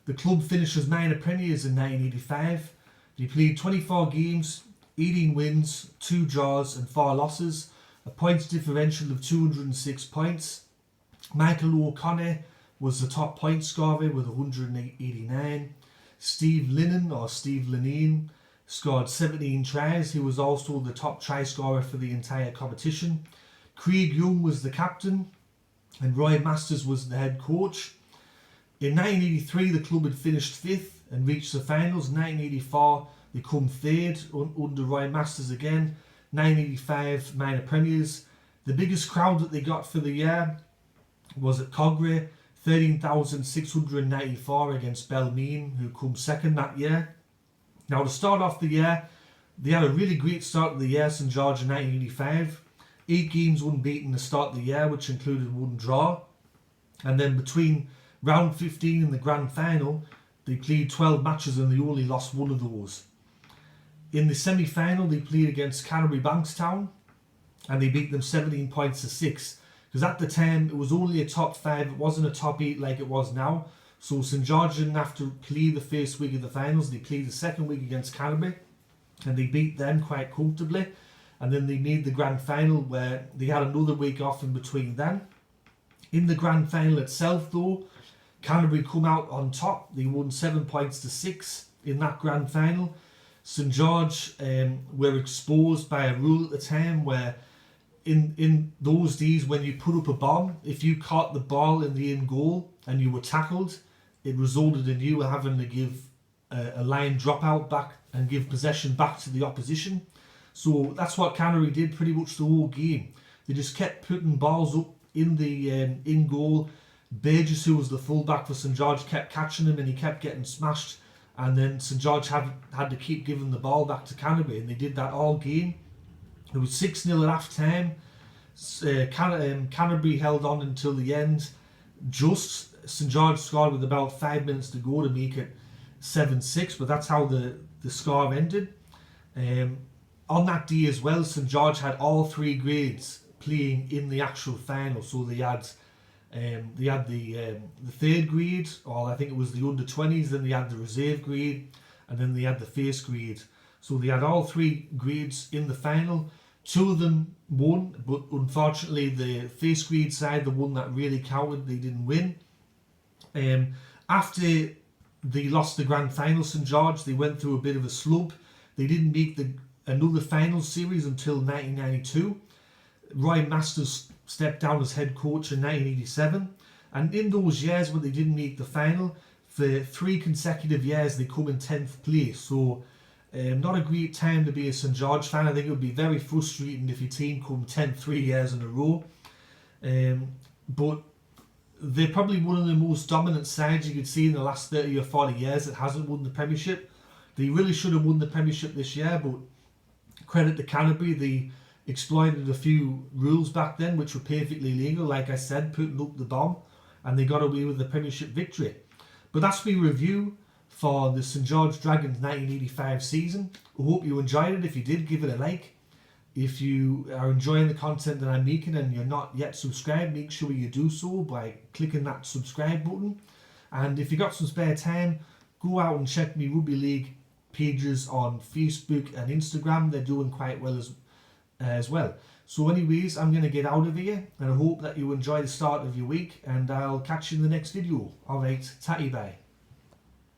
The club finished as minor premiers in 1985. They played 24 games, 18 wins, 2 draws and 4 losses, a points differential of 206 points. Michael O'Connor was the top point scorer with 189. Steve Linnane scored 17 tries. He was also the top try scorer for the entire competition. Craig Young was the captain and Roy Masters was the head coach. In 1983 the club had finished 5th and reached the finals. 1984 they come 3rd under Roy Masters again. 1985 minor premiers. The biggest crowd that they got for the year was at Cogra, 13,694 against Belmean, who come 2nd that year. Now to start off the year, they had a really great start of the year, St George in 1985. 8 games unbeaten to start the year, which included 1 draw. And then between round 15 and the grand final, they played 12 matches and they only lost 1 of those. In the semi-final, they played against Canterbury Bankstown and they beat them 17 points to 6. Because at the time, it was only a top 5, it wasn't a top 8 like it was now. So St George didn't have to play the first week of the finals, they played the second week against Canterbury and they beat them quite comfortably. And then they made the grand final where they had another week off in between then. In the grand final itself though, Canterbury come out on top. They won 7 points to 6 in that grand final. St George were exposed by a rule at the time where in those days when you put up a bomb, if you caught the ball in the in goal and you were tackled, it resulted in you having to give a line dropout back and give possession back to the opposition. So that's what Canterbury did pretty much the whole game. They just kept putting balls up in the in goal. Burgess, who was the fullback for St George, kept catching him and he kept getting smashed. And then St George had to keep giving the ball back to Canterbury, and they did that all game. It was 6-0 at half time. Canterbury held on until the end. Just St George scored with about 5 minutes to go to make it 7-6, but that's how the score ended. On that day as well, St George had all 3 grades playing in the actual final. So they had the 3rd grade, or I think it was the under-20s, then they had the reserve grade, and then they had the first grade. So they had all 3 grades in the final. 2 of them won, but unfortunately the first grade side, the one that really counted, they didn't win. After they lost the grand final, St George, they went through a bit of a slump. They didn't make another final series until 1992. Roy Masters stepped down as head coach in 1987, and in those years when they didn't make the final, for 3 consecutive years they come in 10th place. So not a great time to be a St George fan. I think it would be very frustrating if your team come 10th 3 years in a row. But they're probably one of the most dominant sides you could see in the last 30 or 40 years that hasn't won the Premiership. They really should have won the Premiership this year, but credit to Canterbury, they exploited a few rules back then which were perfectly legal, like I said, putting up the bomb, and they got away with the Premiership victory. But that's my review for the St George Dragons 1985 season. I hope you enjoyed it. If you did, give it a like. If you are enjoying the content that I'm making and you're not yet subscribed, make sure you do so by clicking that subscribe button. And if you got some spare time, go out and check me Rugby League pages on Facebook and Instagram. They're doing quite well as well. So anyways, I'm going to get out of here, and I hope that you enjoy the start of your week, and I'll catch you in the next video. Alright, tatty bye.